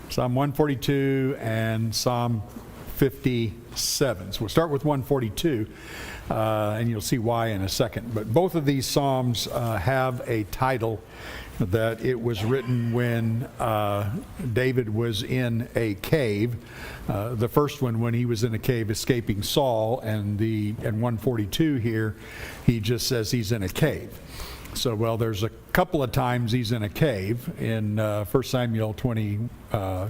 Psalm 142 and Psalm 57. So we'll start with 142, and you'll see why in a second. But both of these Psalms have a title that it was written when David was in a cave. The first one when he was in a cave escaping Saul, and 142 here, he just says he's in a cave. So, well, there's a couple of times he's in a cave. In 1 Samuel 22,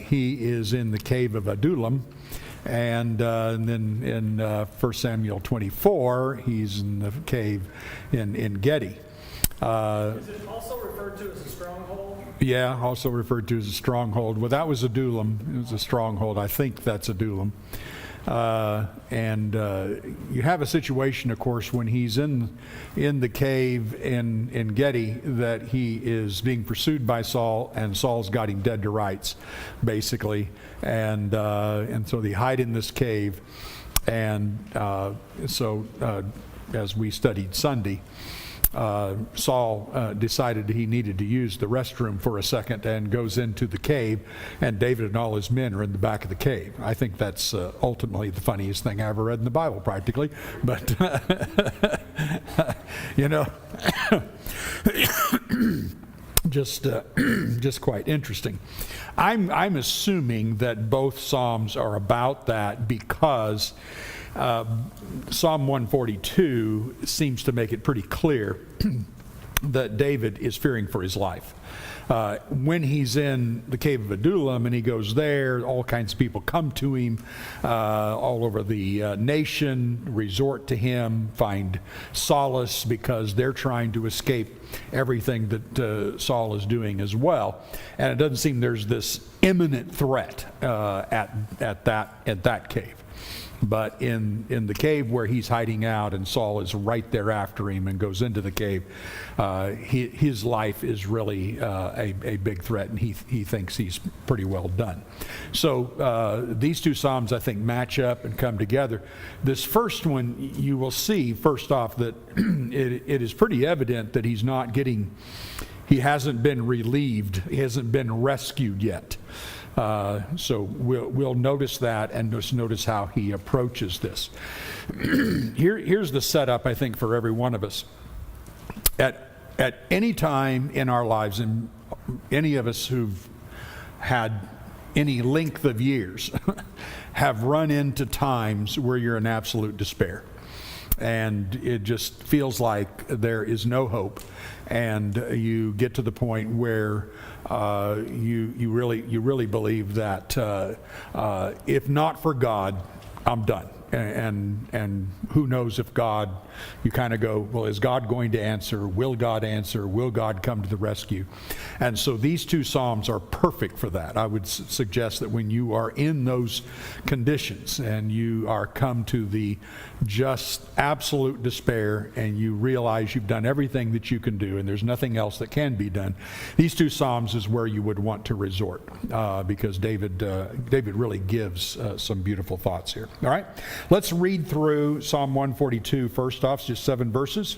he is in the cave of Adullam. And then in 1 Samuel 24, he's in the cave in Gedi. Is it also referred to as a stronghold? Yeah, also referred to as a stronghold. Well, that was Adullam. It was a stronghold. I think that's Adullam. And you have a situation, of course, when he's in the cave in Gedi, that he is being pursued by Saul, and Saul's got him dead to rights, basically. And so they hide in this cave. And so as we studied Sunday, Saul decided he needed to use the restroom for a second and goes into the cave, and David and all his men are in the back of the cave. I think that's ultimately the funniest thing I ever read in the Bible, practically. But, you know, just quite interesting. I'm assuming that both Psalms are about that because Psalm 142 seems to make it pretty clear that David is fearing for his life. When he's in the cave of Adullam and he goes there, all kinds of people come to him all over the nation, resort to him, find solace because they're trying to escape everything that Saul is doing as well. And it doesn't seem there's this imminent threat at that cave. But in the cave where he's hiding out and Saul is right there after him and goes into the cave, his life is really a big threat, and he thinks he's pretty well done. So these two Psalms, I think, match up and come together. This first one, you will see, first off, that it is pretty evident that he hasn't been relieved, he hasn't been rescued yet. So we'll notice that, and just notice how he approaches this. Here's the setup, I think, for every one of us. At any time in our lives, and any of us who've had any length of years have run into times where you're in absolute despair. And it just feels like there is no hope, and you get to the point where you really believe that if not for God, I'm done. And who knows if God, you kind of go, well, is God going to answer? Will God answer? Will God come to the rescue? And so these two Psalms are perfect for that. I would suggest that when you are in those conditions and you are come to the just absolute despair and you realize you've done everything that you can do and there's nothing else that can be done, these two Psalms is where you would want to resort because David really gives some beautiful thoughts here. All right? Let's read through Psalm 142 first off, just 7 verses.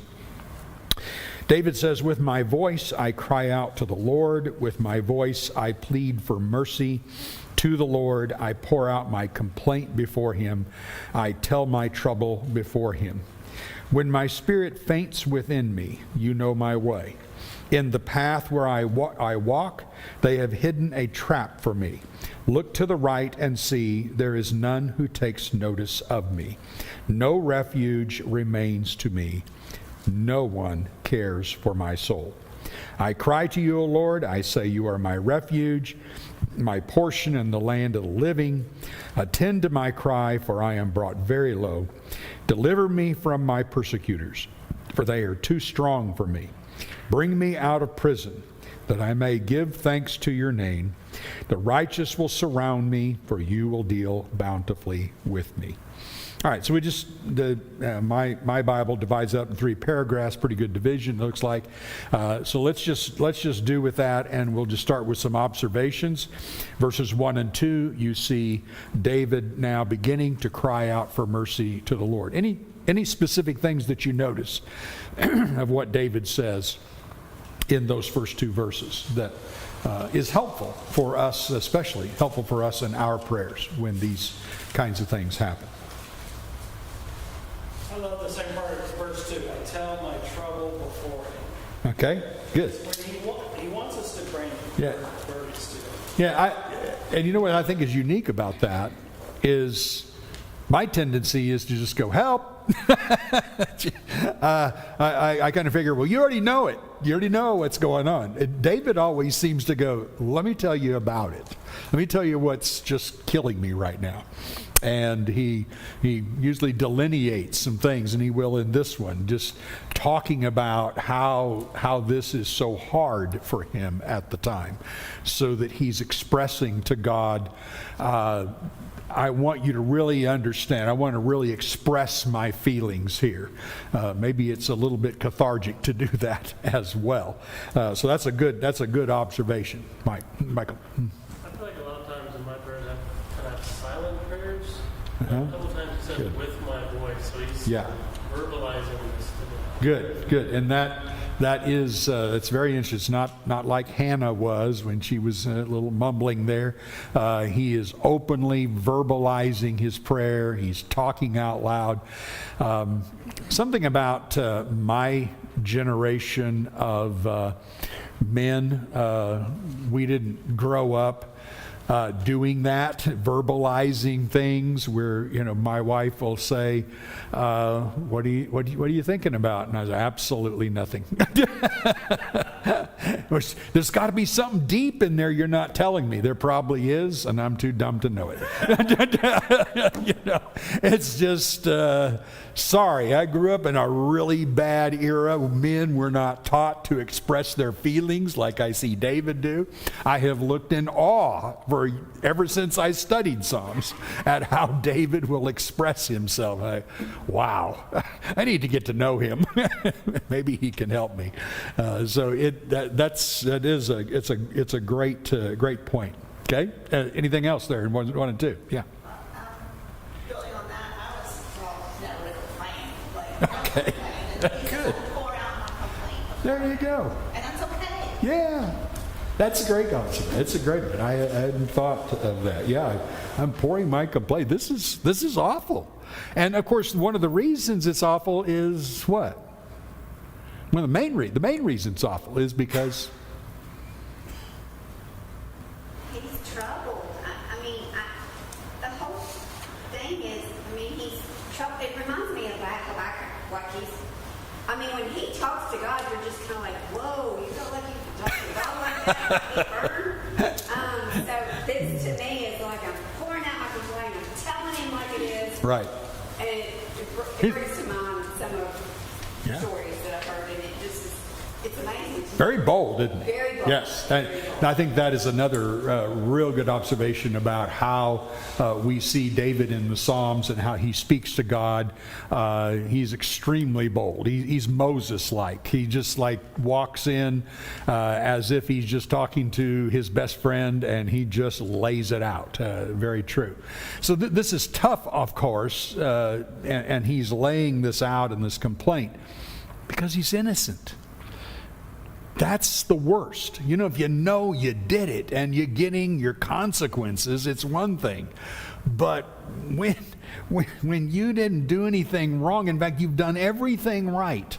David says, "With my voice I cry out to the Lord. With my voice I plead for mercy. To the Lord I pour out my complaint before him. I tell my trouble before him. When my spirit faints within me, you know my way. In the path where I walk, they have hidden a trap for me. Look to the right and see, there is none who takes notice of me. No refuge remains to me. No one cares for my soul. I cry to you, O Lord. I say you are my refuge, my portion in the land of the living. Attend to my cry, for I am brought very low. Deliver me from my persecutors, for they are too strong for me. Bring me out of prison, that I may give thanks to your name. The righteous will surround me, for you will deal bountifully with me." All right, so we just, my Bible divides up in 3 paragraphs, pretty good division, it looks like. So let's just do with that, and we'll just start with some observations. Verses 1 and 2, you see David now beginning to cry out for mercy to the Lord. Any specific things that you notice of what David says in those first 2 verses that is helpful for us, especially helpful for us in our prayers when these kinds of things happen. I love the second part of verse 2. I tell my trouble before him. Okay, good. When he wants us to bring burdens to him. Yeah, and you know what I think is unique about that is my tendency is to just go, help. I kind of figure, well, you already know it. You already know what's going on. And David always seems to go, let me tell you about it. Let me tell you what's just killing me right now. And he usually delineates some things, and he will in this one, just talking about how this is so hard for him at the time, so that he's expressing to God, I want you to really understand. I want to really express my feelings here. Maybe it's a little bit cathartic to do that as well. So that's a good observation, Michael. I feel like a lot of times in my prayers I kind of have silent prayers. A couple times it says with my voice, so he's verbalizing this to me. Good, and that is it's very interesting. It's not like Hannah was when she was a little mumbling there. He is openly verbalizing his prayer. He's talking out loud. Something about my generation of men, we didn't grow up doing that, verbalizing things where, my wife will say, what are you thinking about? And I say, absolutely nothing. There's got to be something deep in there you're not telling me. There probably is, and I'm too dumb to know it. It's just, sorry, I grew up in a really bad era. Men were not taught to express their feelings like I see David do. I have looked in awe ever since I studied Psalms at how David will express himself. Wow, I need to get to know him. Maybe he can help me. So it's a great point. Okay, anything else there in 1 and 2? Yeah. Building on that, I was never with a plan. Okay. Good. Pour out my complaint. There you go. And that's okay. Yeah. That's a great option. It's a great one. I hadn't thought of that. Yeah, I'm pouring my complaint. This is awful. And of course, one of the reasons it's awful is what? Well, the main reason it's awful is because He's troubled. The whole thing is, he's troubled. It reminds me of Habakkuk, when he talks to God, you're just kind of like, whoa, you feel like you can talk to God like that? So this to me is like I'm pouring out my complaint, I'm telling him like it is. right. And it brings to mind some of the stories that I've heard, and it's amazing. Very bold, isn't it? Very bold. Yes. And I think that is another real good observation about how we see David in the Psalms and how he speaks to God. He's extremely bold. He's Moses-like. He just walks in as if he's just talking to his best friend, and he just lays it out. Very true. So this is tough, of course, and he's laying this out in this complaint because he's innocent. That's the worst. If you know you did it and you're getting your consequences, it's one thing. But when you didn't do anything wrong, in fact, you've done everything right,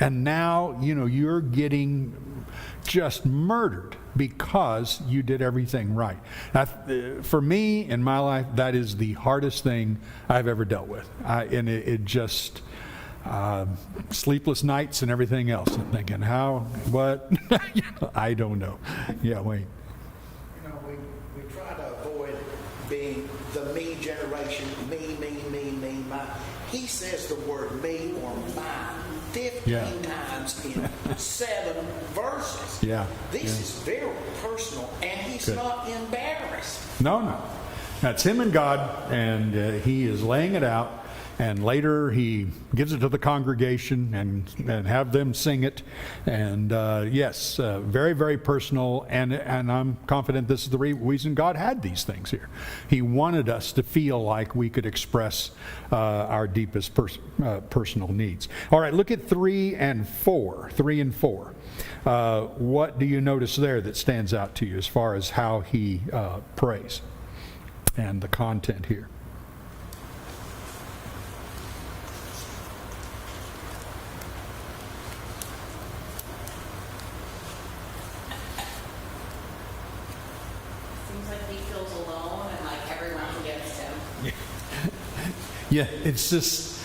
and now, you're getting just murdered because you did everything right. Now, for me, in my life, that is the hardest thing I've ever dealt with. And it just... sleepless nights and everything else. I'm thinking, what? I don't know. Yeah, Wayne. We try to avoid being the me generation, me, my. He says the word me or mine 15 times in 7 verses. Yeah. This is very personal, and he's not embarrassed. No. That's him and God, and he is laying it out. And later he gives it to the congregation and have them sing it. And yes, very, very personal. And I'm confident this is the reason God had these things here. He wanted us to feel like we could express our deepest personal needs. All right, look at 3 and 4. 3 and 4. What do you notice there that stands out to you as far as how he prays and the content here? Seems like he feels alone and like everyone's against him. Yeah, it's just,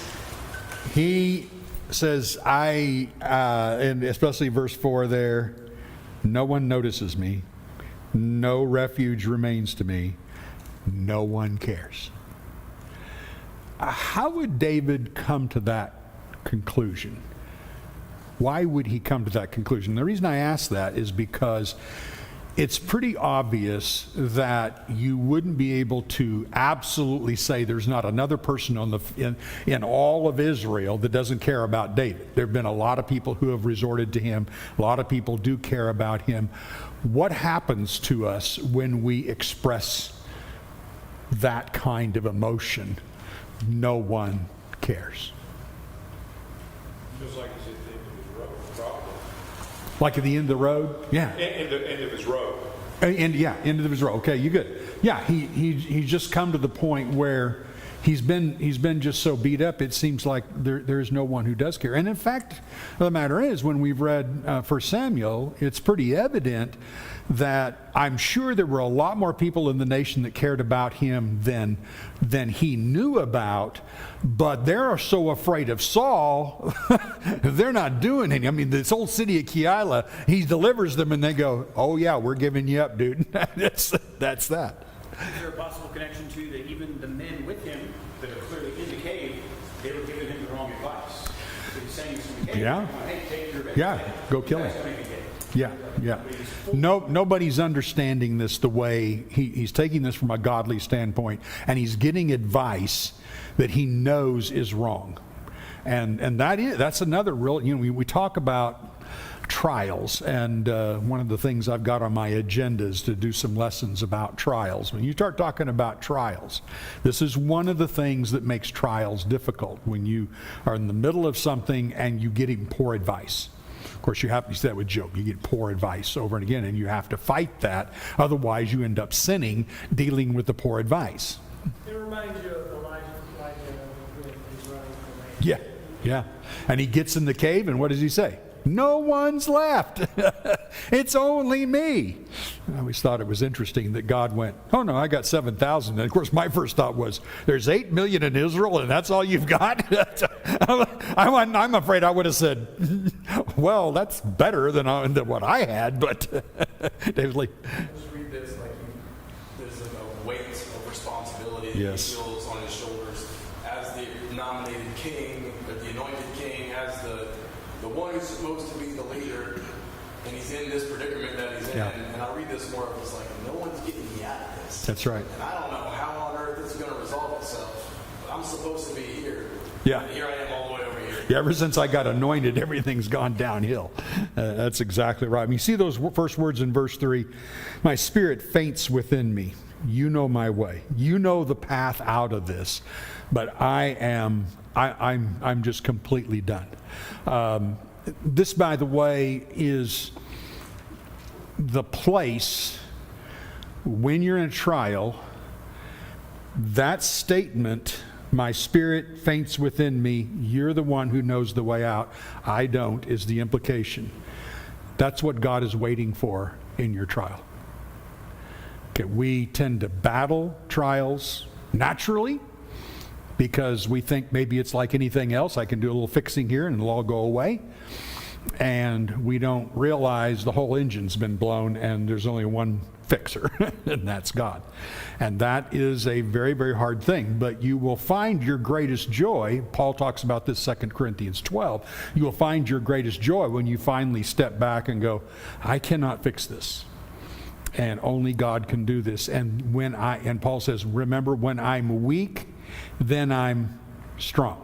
he says, and especially verse 4 there, no one notices me, no refuge remains to me, no one cares. How would David come to that conclusion? Why would he come to that conclusion? The reason I ask that is because it's pretty obvious that you wouldn't be able to absolutely say there's not another person in all of Israel that doesn't care about David. There have been a lot of people who have resorted to him. A lot of people do care about him. What happens to us when we express that kind of emotion? No one cares. Just like you said, the end of his road, probably. Like at the end of the road? Yeah. End of his road. And yeah, end of his road. Okay, you good. Yeah, he's just come to the point where he's been just so beat up, it seems like there's no one who does care. And in fact, the matter is, when we've read 1 Samuel, it's pretty evident that I'm sure there were a lot more people in the nation that cared about him than he knew about, but they're so afraid of Saul, they're not doing anything. I mean, this old city of Keilah, he delivers them and they go, oh yeah, we're giving you up, dude. That's that. Is there a possible connection to that even the men with him that are clearly in the cave, they were giving him the wrong advice? So he's saying this in the cave, Yeah. hey, take your Yeah, go kill him. Yeah. Nobody's understanding this the way he's taking this from a godly standpoint, and he's getting advice that he knows is wrong. And that's another real, we talk about trials, and one of the things I've got on my agenda is to do some lessons about trials. When you start talking about trials, this is one of the things that makes trials difficult, when you are in the middle of something and you get poor advice. Of course, you see that with Job. You get poor advice over and again, and you have to fight that. Otherwise, you end up sinning, dealing with the poor advice. It reminds you of Elijah when he's running from Ahab. Yeah. And he gets in the cave, and what does he say? No one's left. It's only me. I always thought it was interesting that God went, oh no, I got 7,000. And of course, my first thought was, there's 8 million in Israel, and that's all you've got? I'm afraid I would have said, well, that's better than what I had. But David's like, Just read this like there's a weight of responsibility that Yes. he feels on his shoulders as the nominated king, or the anointed king, as the one who's supposed to be the leader, and he's in this predicament that he's in. Yeah. And I read this more of as like, no one's getting me out of this. that's right. And I don't know how on earth this is going to resolve itself, but I'm supposed to be here. Yeah. And here I am all the way over here. Yeah, ever since I got anointed, everything's gone downhill. That's exactly right. I mean, you see those first words in verse 3, my spirit faints within me. You know my way. You know the path out of this. But I'm just completely done. This, by the way, is the place when you're in a trial, that statement, my spirit faints within me, you're the one who knows the way out, I don't, is the implication. That's what God is waiting for in your trial. Okay, we tend to battle trials naturally because we think maybe it's like anything else. I can do a little fixing here and it'll all go away. And we don't realize the whole engine's been blown and there's only one fixer, and that's God. And that is a very, very hard thing. But you will find your greatest joy, Paul talks about this 2 Corinthians 12, you will find your greatest joy when you finally step back and go, I cannot fix this. And only God can do this. And Paul says, remember, when I'm weak, then I'm strong.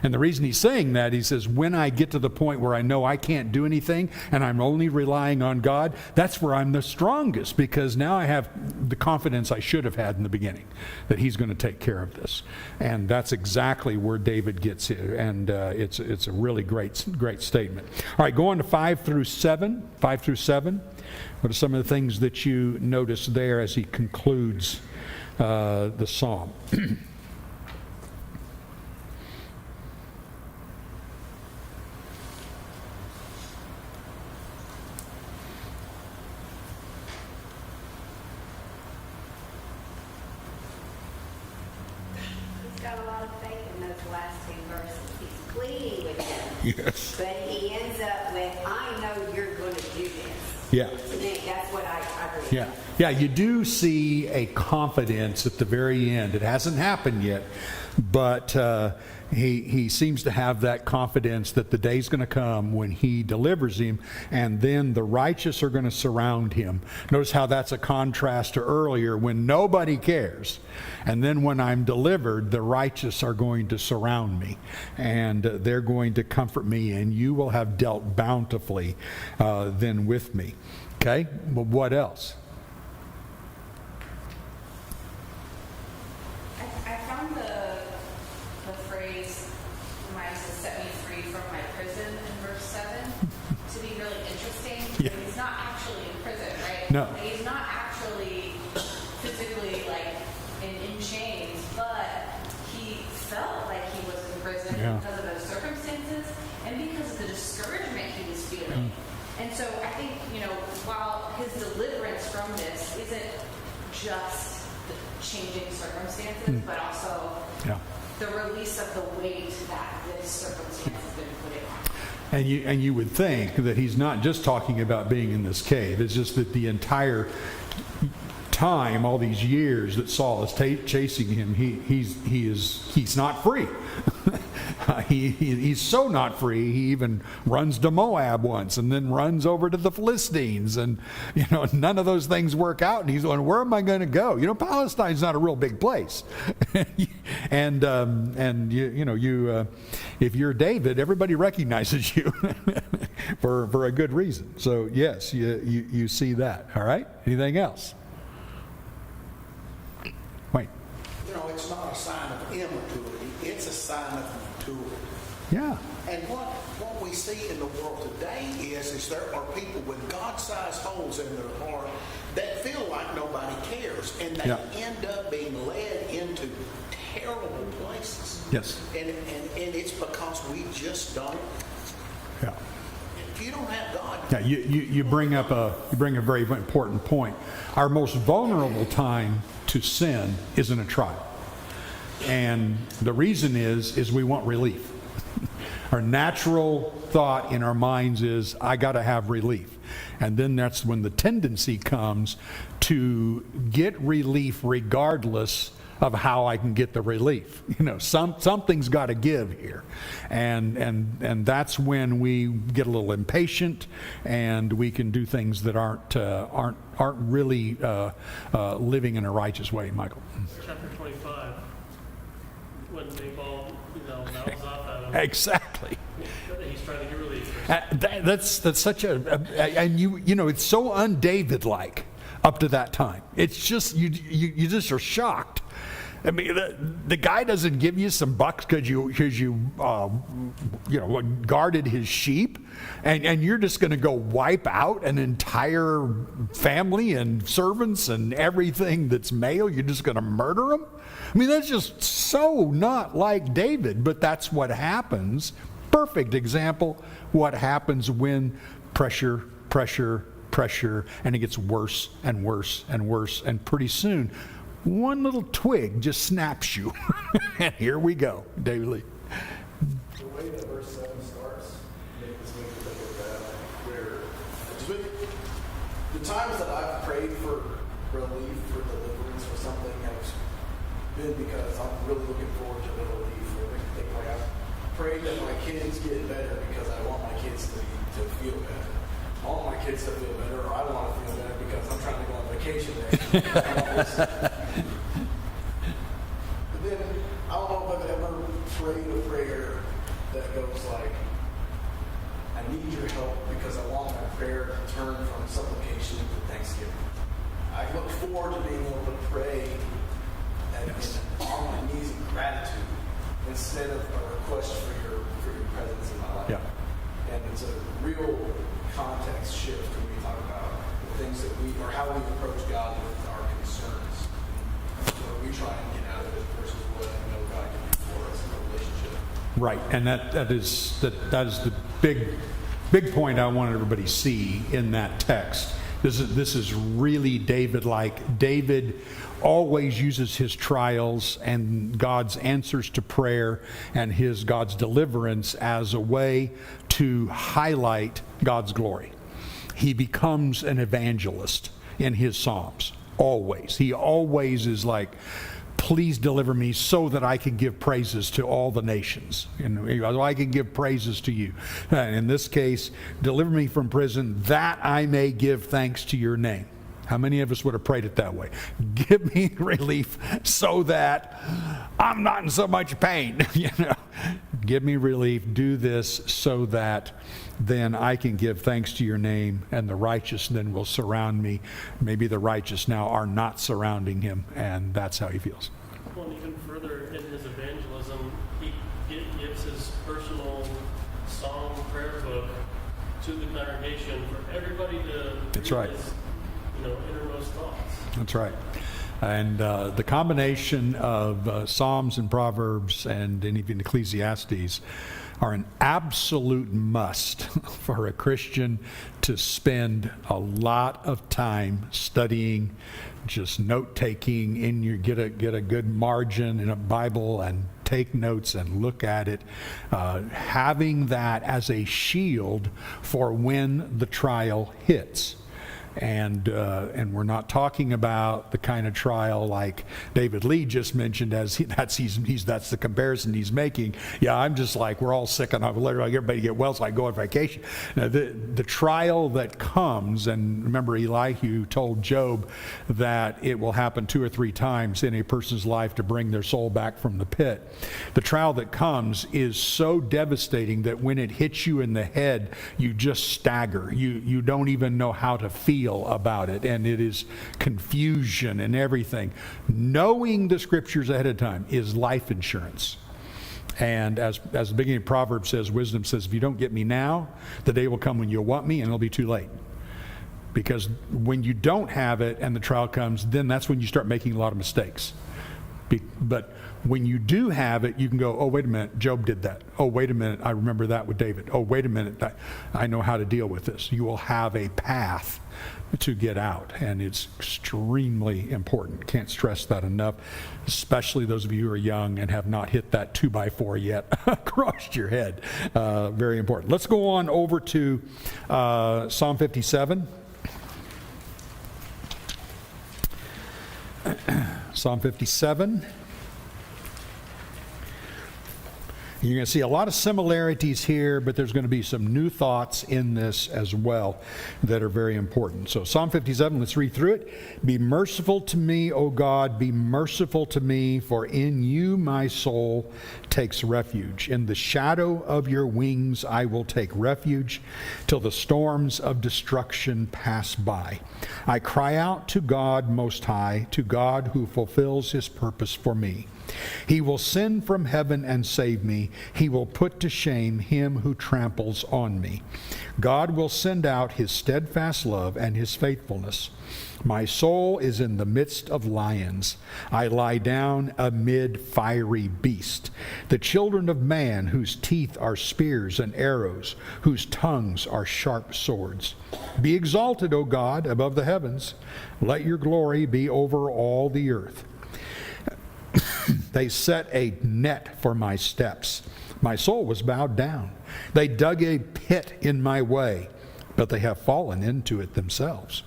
And the reason he's saying that, he says, when I get to the point where I know I can't do anything and I'm only relying on God, that's where I'm the strongest, because now I have the confidence I should have had in the beginning that he's going to take care of this. And that's exactly where David gets here. And it's a really great statement. All right, go on to 5 through 7. 5 through 7. What are some of the things that you notice there as he concludes the psalm? Got a lot of faith in those last two verses. He's pleading with him. Yes. But he ends up with, I know you're going to do this. Yeah. To me, that's what I read. Yeah. Yeah, you do see a confidence at the very end. It hasn't happened yet, but he seems to have that confidence that the day's going to come when he delivers him, and then the righteous are going to surround him. Notice how that's a contrast to earlier when nobody cares. And then when I'm delivered, the righteous are going to surround me, and they're going to comfort me, and you will have dealt bountifully then with me. Okay? Well, what else? I found the phrase, reminds us, set me free from my prison in verse 7 to be really interesting. Yeah. He's not actually in prison, right? No. He's not actually physically like in chains, but he felt like he was in prison Yeah. because of those circumstances and because of the discouragement he was feeling. And so I think, while his deliverance from this isn't just the changing circumstances, but also the release of the weight that this circumstance has been putting on. And you would think that he's not just talking about being in this cave. It's just that the entire time, all these years that Saul is chasing him, he's not free. He's so not free. He even runs to Moab once, and then runs over to the Philistines, and none of those things work out. And he's going, "Where am I going to go?" Palestine's not a real big place, and if you're David, everybody recognizes you for a good reason. So yes, you see that. All right. Anything else? Wait. It's not a sign of immaturity. It's a sign of maturity. Yeah. And what we see in the world today is there are people with God-sized holes in their heart that feel like nobody cares, and they end up being led into terrible places. Yes. And it's because we just don't. Yeah. If you don't have God. Yeah. You bring a very important point. Our most vulnerable time to sin is in a trial. And the reason is we want relief. Our natural thought in our minds is, I got to have relief. And then that's when the tendency comes to get relief regardless of how I can get the relief. Something's got to give here. And that's when we get a little impatient, and we can do things that aren't really living in a righteous way, Michael. Chapter 25, when Nabal, mouths off at him. Exactly. He's trying to get relief. That's such and it's so un-David-like up to that time. It's just you just are shocked. I mean, the guy doesn't give you some bucks because you guarded his sheep, and you're just going to go wipe out an entire family and servants and everything that's male. You're just going to murder them. I mean, that's just so not like David, but that's what happens. Perfect example, what happens when pressure, and it gets worse and worse and worse, and pretty soon, one little twig just snaps you. And here we go, David Lee. The way that verse 7 starts makes me think of that, where the times that I've prayed for relief, for deliverance, for something has been because I'm really looking forward to the relief. I prayed that my kids get better because I want my kids to feel better. I want my kids to feel better, or I want to feel better because I'm trying to go on vacation there. But then, I don't know if I've ever goes like, I need your help because I want my prayer to turn from supplication to thanksgiving. I look forward to being able to pray and on my knees in gratitude instead of a request for your presence in my life. Yeah. And it's a real context shift when we talk about the things that we, or how we approach God with our concerns. What we try and get out of it versus what we know God can do for us in a relationship. Right, and that is the big point I want everybody to see in that text. This is really David-like. David always uses his trials and God's answers to prayer and God's deliverance as a way to highlight God's glory. He becomes an evangelist in his Psalms, always. He always is like, please deliver me so that I can give praises to all the nations. And I can give praises to you. In this case, deliver me from prison that I may give thanks to your name. How many of us would have prayed it that way? Give me relief so that I'm not in so much pain. Give me relief. Do this so that then I can give thanks to your name, and the righteous then will surround me. Maybe the righteous now are not surrounding him, and that's how he feels. Well, and even further in his evangelism, he gives his personal song prayer book to the congregation for everybody to That's read right. his, innermost thoughts. That's right. And the combination of Psalms and Proverbs and even Ecclesiastes are an absolute must for a Christian to spend a lot of time studying, just note-taking, get a good margin in a Bible and take notes and look at it, having that as a shield for when the trial hits. And we're not talking about the kind of trial like David Lee just mentioned, as that's the comparison he's making. Yeah, I'm just like, we're all sick and I've let everybody get well so I go on vacation. Now, the trial that comes, and remember Elihu told Job that it will happen 2 or 3 times in a person's life to bring their soul back from the pit. The trial that comes is so devastating that when it hits you in the head, you just stagger. You don't even know how to feel about it, and it is confusion and everything. Knowing the scriptures ahead of time is life insurance. And as the beginning of Proverbs says, wisdom says, if you don't get me now, the day will come when you'll want me and it'll be too late. Because when you don't have it and the trial comes, then that's when you start making a lot of mistakes. But when you do have it, you can go, oh, wait a minute, Job did that. Oh, wait a minute, I remember that with David. Oh, wait a minute, I know how to deal with this. You will have a path to get out, and it's extremely important. Can't stress that enough, especially those of you who are young and have not hit that 2x4 yet across your head. Very important. Let's go on over to Psalm 57. Psalm 57. You're going to see a lot of similarities here, but there's going to be some new thoughts in this as well that are very important. So Psalm 57, let's read through it. Be merciful to me, O God, be merciful to me, for in you my soul takes refuge. In the shadow of your wings I will take refuge till the storms of destruction pass by. I cry out to God Most High, to God who fulfills his purpose for me. He will send from heaven and save me. He will put to shame him who tramples on me. God will send out his steadfast love and his faithfulness. My soul is in the midst of lions. I lie down amid fiery beasts, the children of man, whose teeth are spears and arrows, whose tongues are sharp swords. Be exalted, O God, above the heavens. Let your glory be over all the earth. They set a net for my steps. My soul was bowed down. They dug a pit in my way, but they have fallen into it themselves.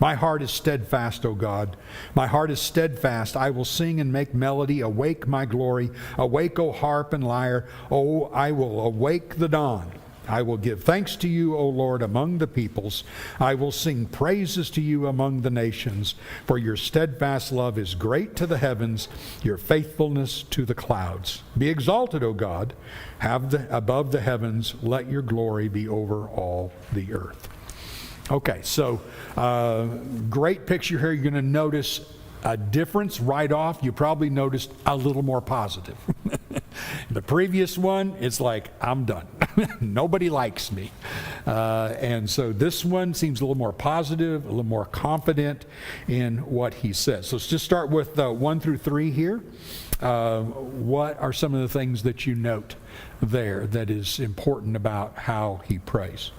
My heart is steadfast, O God. My heart is steadfast. I will sing and make melody. Awake, my glory. Awake, O harp and lyre. Oh, I will awake the dawn. I will give thanks to you, O Lord, among the peoples. I will sing praises to you among the nations, for your steadfast love is great to the heavens, your faithfulness to the clouds. Be exalted, O God, above the heavens, let your glory be over all the earth. Okay, so great picture here. You're going to notice a difference right off. You probably noticed a little more positive. The previous one, it's like, I'm done. Nobody likes me. And so this one seems a little more positive, a little more confident in what he says. So let's just start with 1 through 3 here. What are some of the things that you note there that is important about how he prays?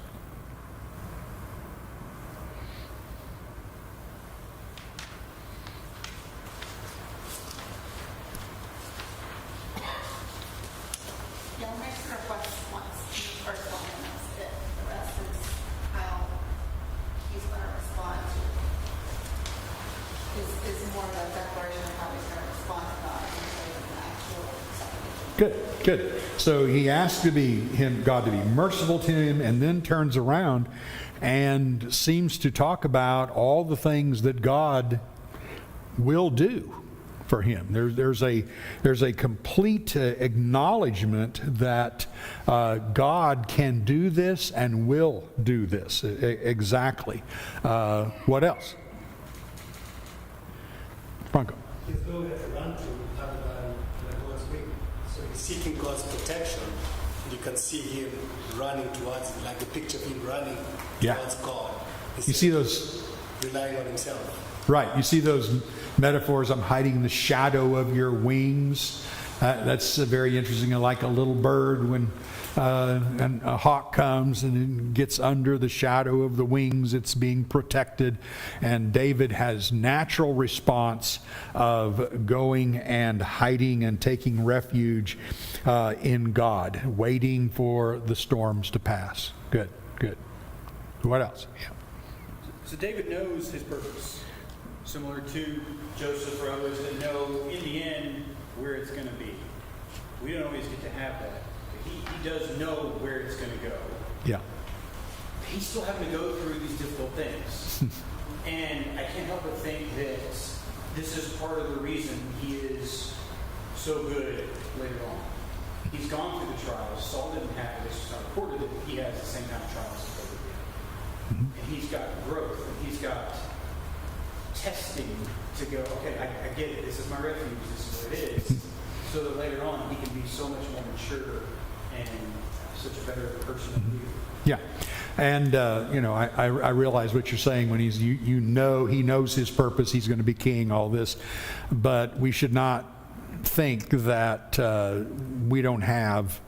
Yeah, makes the request once in the first one, and that's it. The rest is how he's going to respond to is more of a declaration of how he's going to respond to God instead of an actual supplication. Good, good. So he asks God to be merciful to him, and then turns around and seems to talk about all the things that God will do for him. There's a complete acknowledgement that God can do this and will do this exactly. What else? Franco. His goal has run to other than God's will. So he's seeking God's protection. You can see him running towards it, like the picture of him running towards God. You see those? Relying on himself. Right. You see those metaphors, I'm hiding in the shadow of your wings. That's very interesting. Like a little bird when and a hawk comes and gets under the shadow of the wings, it's being protected. And David has natural response of going and hiding and taking refuge in God, waiting for the storms to pass. Good, good. What else? Yeah. So David knows his purpose, similar to Joseph or others that know in the end where it's going to be. We don't always get to have that. But he does know where it's going to go. Yeah. He's still having to go through these difficult things. And I can't help but think that this is part of the reason he is so good later on. He's gone through the trials. Saul didn't have this. It's not recorded that he has the same kind of trials as David did. And he's got growth. And he's got testing to go, okay, I get it. This is my refuge. This is what it is. So that later on he can be so much more mature and such a better person than you. Yeah. And, I realize what you're saying when he knows his purpose, he's going to be king, all this. But we should not think that we don't have,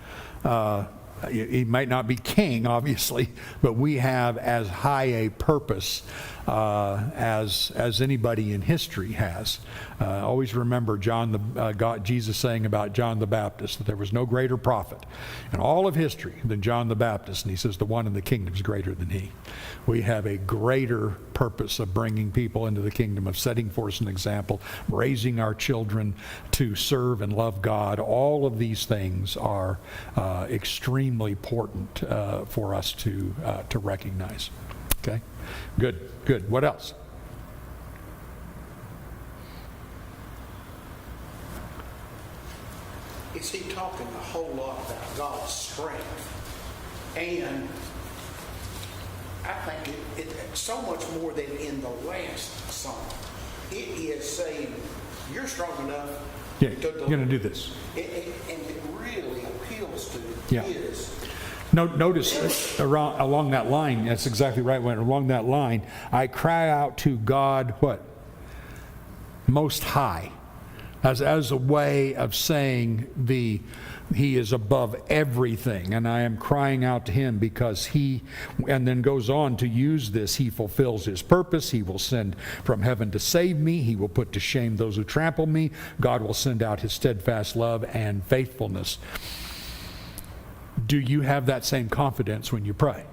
he might not be king, obviously, but we have as high a purpose as anybody in history has. Always remember Jesus saying about John the Baptist that there was no greater prophet in all of history than John the Baptist, and he says the one in the kingdom is greater than he. We have a greater purpose of bringing people into the kingdom, of setting forth an example, raising our children to serve and love God. All of these things are extremely important for us to recognize. Okay? Good, good. What else? Is he talking a whole lot about God's strength? And I think it's so much more than in the last song. It is saying, you're strong enough Yeah, you're going to do this. and it really appeals to Yeah. his. Notice along that line, that's exactly right. Along that line, I cry out to God, what? Most High. As a way of saying He is above everything, and I am crying out to Him because He, and then goes on to use this, He fulfills His purpose. He will send from heaven to save me. He will put to shame those who trample me. God will send out His steadfast love and faithfulness. Do you have that same confidence when you pray?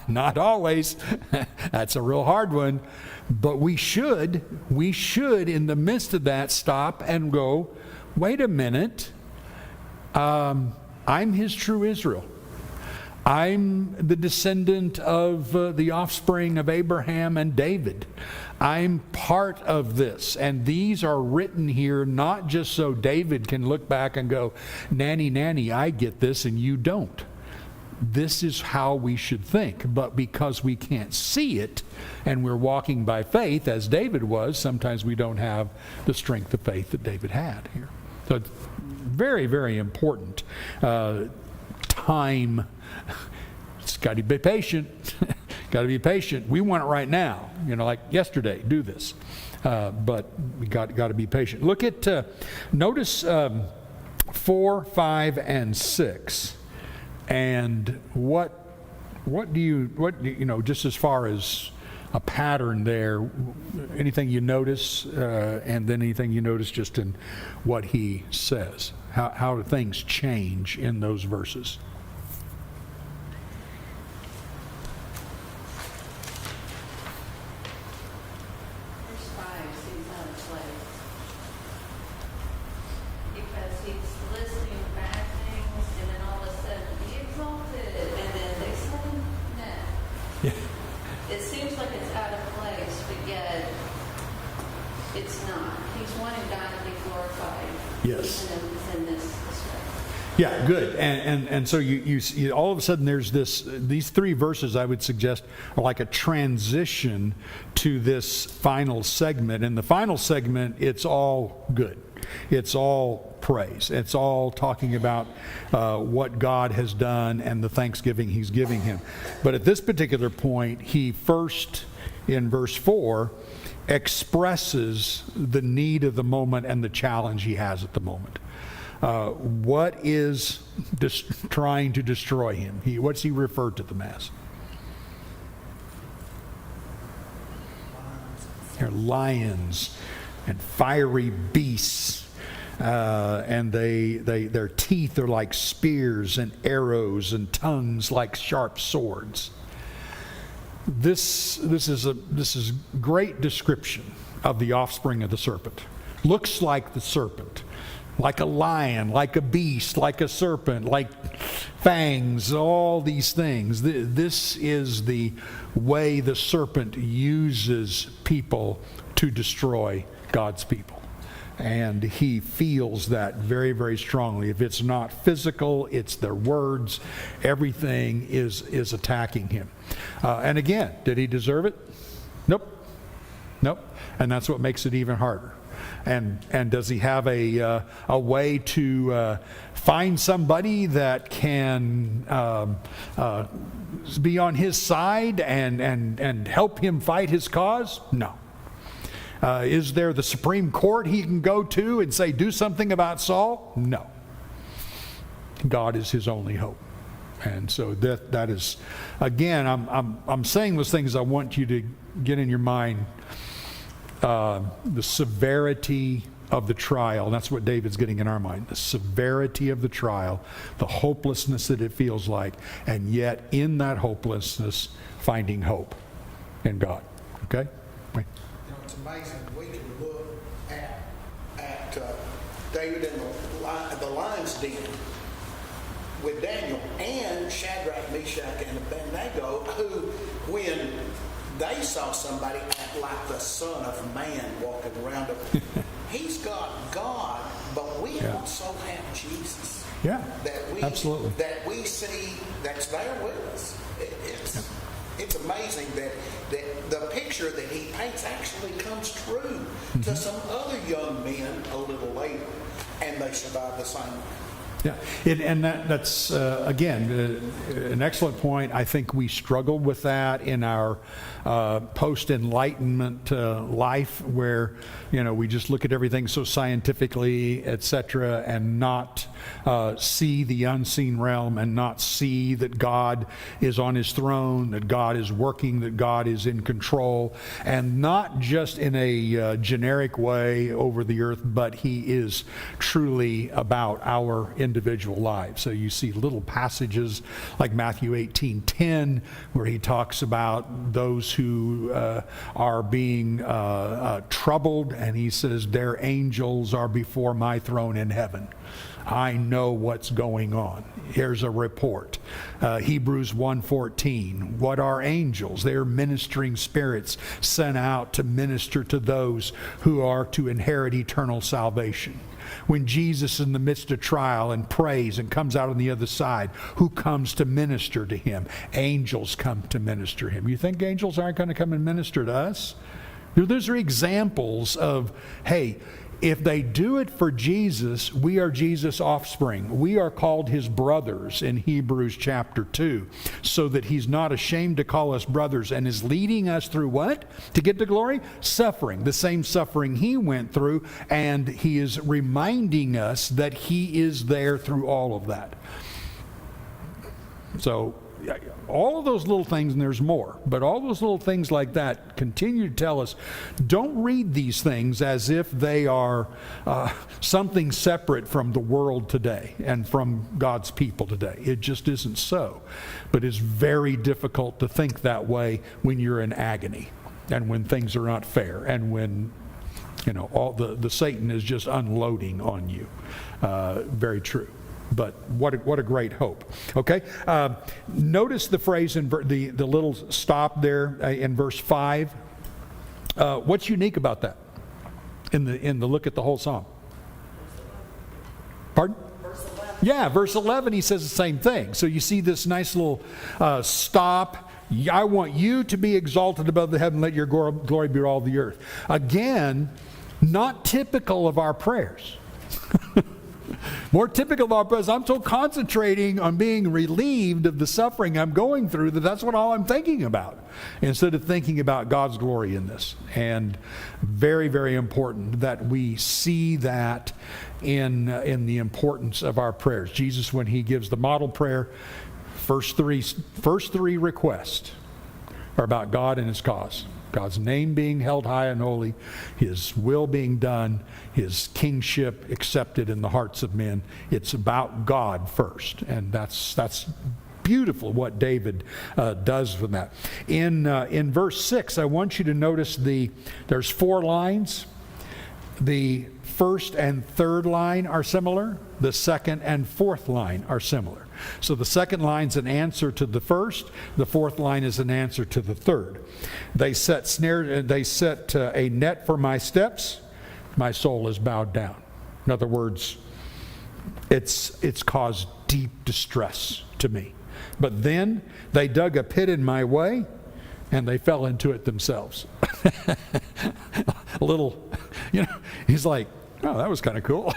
Not always. That's a real hard one. But we should, in the midst of that, stop and go, wait a minute. I'm His true Israel. I'm the descendant of the offspring of Abraham and David. I'm part of this. And these are written here not just so David can look back and go, nanny, nanny, I get this and you don't. This is how we should think. But because we can't see it and we're walking by faith, as David was, sometimes we don't have the strength of faith that David had here. So it's very, very important. Time. It's got to be patient. Got to be patient. We want it right now. Like yesterday, do this. But we got to be patient. Look at, notice 4, 5, and 6. And what do you just as far as a pattern there, anything you notice, and then anything you notice just in what he says? How do things change in those verses? Verse 5 seems out of place. Because he's listing bad things, and then all of a sudden, be exalted, and then they say, no. Yeah. It seems like it's out of place, but yet it's not. He's wanting God to be glorified. Yes. In this way. Yeah, good. And so you see, all of a sudden there's these 3 verses I would suggest are like a transition to this final segment. In the final segment, it's all good. It's all praise. It's all talking about what God has done and the thanksgiving he's giving him. But at this particular point, he first, in verse 4, expresses the need of the moment and the challenge he has at the moment. What is trying to destroy him? What's he referred to them as? They're lions and fiery beasts, and their teeth are like spears and arrows, and tongues like sharp swords. This is great description of the offspring of the serpent. Looks like the serpent. Like a lion, like a beast, like a serpent, like fangs, all these things. This is the way the serpent uses people to destroy God's people. And he feels that very, very strongly. If it's not physical, it's their words. Everything is attacking him. And again, did he deserve it? Nope. And that's what makes it even harder. And does he have a way to find somebody that can be on his side and help him fight his cause? No. Is there the Supreme Court he can go to and say, do something about Saul? No. God is his only hope. And so that is, again, I'm saying those things I want you to get in your mind. The severity of the trial. That's what David's getting in our mind. The severity of the trial, the hopelessness that it feels like, and yet in that hopelessness, finding hope in God. Okay? Wait. It's amazing. We can look at David in the lion's den with Daniel and Shadrach, Meshach, and Abednego, who, when they saw somebody act like the Son of Man walking around him. He's got God, but we also have Jesus. Yeah, absolutely. That we see that's there with us. It's amazing that the picture that he paints actually comes true to some other young men a little later, and they survive the same way. Yeah, and that's again, an excellent point. I think we struggled with that in our post-Enlightenment life, where we just look at everything so scientifically, etc., and not see the unseen realm, and not see that God is on his throne, that God is working, that God is in control, and not just in a generic way over the earth, but he is truly about our individual lives. So you see little passages like Matthew 18:10, where he talks about those who are being troubled, and he says, their angels are before my throne in heaven. I know what's going on. Here's a report. Hebrews 1:14. What are angels? They're ministering spirits sent out to minister to those who are to inherit eternal salvation. When Jesus is in the midst of trial and prays and comes out on the other side, who comes to minister to him? Angels come to minister to him. You think angels aren't going to come and minister to us? Those are examples of, hey, if they do it for Jesus, we are Jesus' offspring. We are called his brothers in Hebrews chapter 2, so that he's not ashamed to call us brothers and is leading us through what? To get to glory? Suffering. The same suffering he went through, and he is reminding us that he is there through all of that. So, all of those little things, and there's more, but all those little things like that continue to tell us, don't read these things as if they are something separate from the world today and from God's people today. It just isn't so. But it's very difficult to think that way when you're in agony and when things are not fair and when, you know, all the Satan is just unloading on you. Very true. But what a great hope. Okay, notice the phrase in the little stop there in verse 5. What's unique about that? In the look at the whole psalm. Pardon? Verse 11. Yeah, verse 11. He says the same thing. So you see this nice little stop. I want you to be exalted above the heaven. Let your glory be all the earth. Again, not typical of our prayers. More typical of our prayers. I'm so concentrating on being relieved of the suffering I'm going through that's what all I'm thinking about, instead of thinking about God's glory in this. And very, very important that we see that in the importance of our prayers. Jesus, when he gives the model prayer, first three requests are about God and his cause. God's name being held high and holy, his will being done, his kingship accepted in the hearts of men. It's about God first, and that's beautiful what David does with that. In verse 6, I want you to notice there's 4 lines. The first and third line are similar. The second and fourth line are similar. So the second line's an answer to the first. The fourth line is an answer to the third. They set a net for my steps. My soul is bowed down. In other words, it's caused deep distress to me. But then they dug a pit in my way, and they fell into it themselves. A little, he's like, oh, that was kind of cool.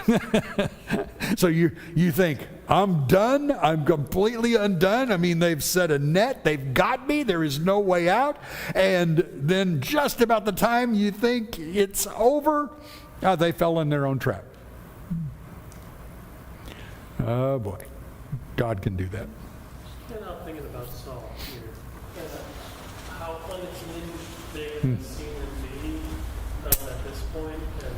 So you think, I'm done? I'm completely undone? I mean, they've set a net. They've got me. There is no way out. And then just about the time you think it's over, they fell in their own trap. Oh, boy. God can do that. And I'm thinking about Saul here. And how unhinged David has seen him be at this point, and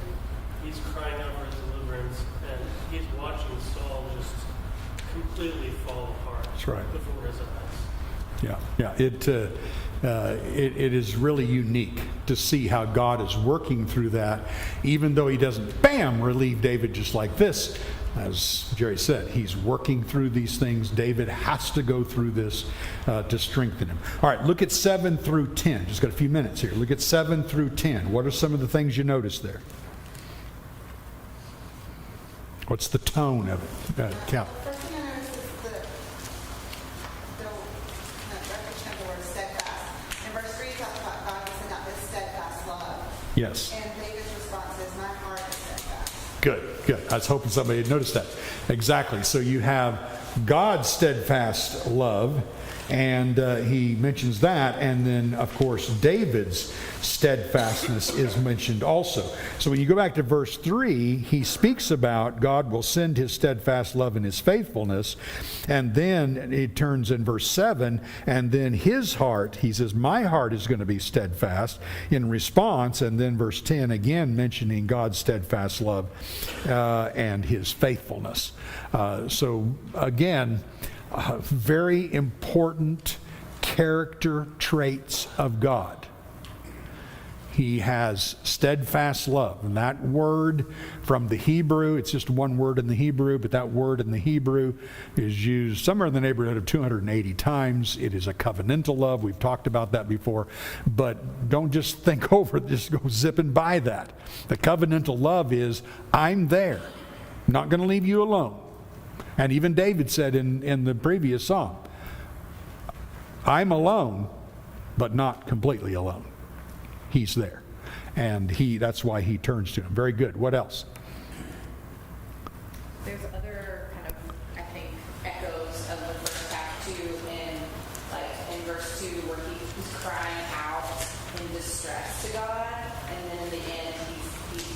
he's crying out for his deliverance, and he's watching Saul just completely fall apart. That's right. Before his eyes. Yeah. It is really unique to see how God is working through that, even though he doesn't, bam, relieve David just like this. As Jerry said, he's working through these things. David has to go through this to strengthen him. All right, look at 7 through 10. Just got a few minutes here. Look at 7 through 10. What are some of the things you notice there? What's the tone of it? Cal? First thing I noticed is the repetition of the word steadfast. In verse 3, it talks about God will send out this steadfast love. Yes. And David's response is, my heart is steadfast. Good. I was hoping somebody had noticed that. Exactly. So you have God's steadfast love, and he mentions that, and then, of course, David's steadfastness is mentioned also. So when you go back to verse 3, he speaks about God will send his steadfast love and his faithfulness, and then it turns in verse 7, and then his heart, he says, my heart is going to be steadfast in response, and then verse 10 again mentioning God's steadfast love and his faithfulness. So again, very important character traits of God. He has steadfast love. And that word from the Hebrew, it's just one word in the Hebrew, but that word in the Hebrew is used somewhere in the neighborhood of 280 times. It is a covenantal love. We've talked about that before. But don't just think over it, just go zipping by that. The covenantal love is, I'm there. I'm not going to leave you alone. And even David said in the previous psalm, I'm alone, but not completely alone. He's there. And that's why he turns to him. Very good. What else? There's other kind of, I think, echoes of the first half too, in verse 2, where he's crying out in distress to God, and then in the end he's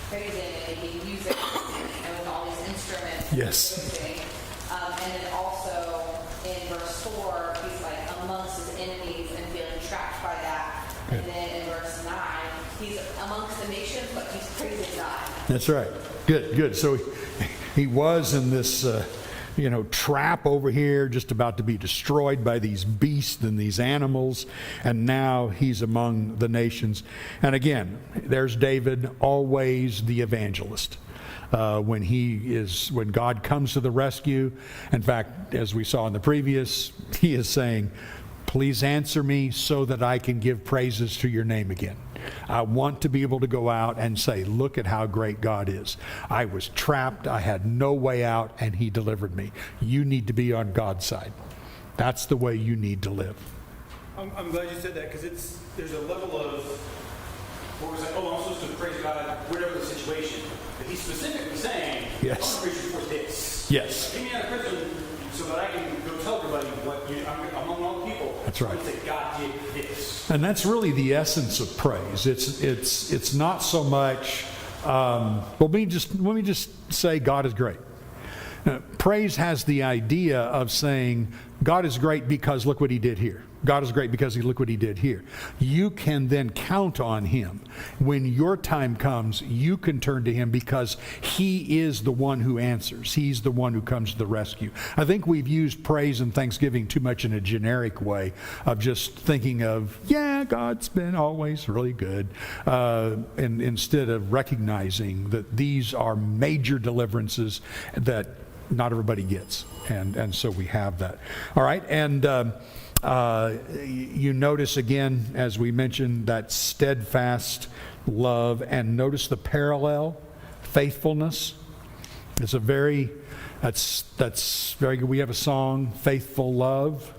praising and making music and with all these instruments. Yes. And then also in verse 4, he's like amongst his enemies and feeling trapped by that. Good. And then in verse 9, he's amongst the nations, but he's praising God. That's right. Good. So he was in this, trap over here, just about to be destroyed by these beasts and these animals, and now he's among the nations. And again, there's David, always the evangelist. When God comes to the rescue, in fact, as we saw in the previous, he is saying, please answer me so that I can give praises to your name again. I want to be able to go out and say, look at how great God is. I was trapped, I had no way out, and he delivered me. You need to be on God's side. That's the way you need to live. I'm glad you said that, because there's a level of where it's like, I'm supposed to praise God whatever the situation. But he's specifically saying, Yes. I want to praise you for this. Yes. Get me out of prison so that I can go tell everybody I'm among all the people. That's right. That God did this. And that's really the essence of praise. It's not so much. Let me just say God is great. Praise has the idea of saying God is great because look what he did here. God is great because look what he did here. You can then count on him. When your time comes, you can turn to him because he is the one who answers. He's the one who comes to the rescue. I think we've used praise and thanksgiving too much in a generic way of just thinking of, God's been always really good, and instead of recognizing that these are major deliverances that not everybody gets. And so we have that. All right, and you notice again, as we mentioned, that steadfast love, and notice the parallel, faithfulness. It's that's very good. We have a song, Faithful Love.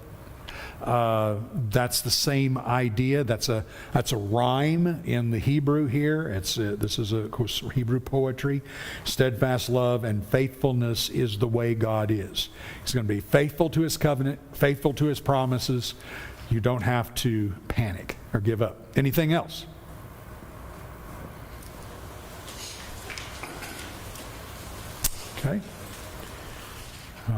That's the same idea. That's a rhyme in the Hebrew here. This is of course Hebrew poetry. Steadfast love and faithfulness is the way God is. He's going to be faithful to his covenant, faithful to his promises. You don't have to panic or give up. Anything else? Okay.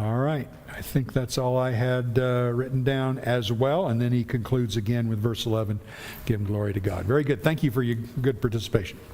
All right. I think that's all I had written down as well. And then he concludes again with verse 11, give glory to God. Very good. Thank you for your good participation.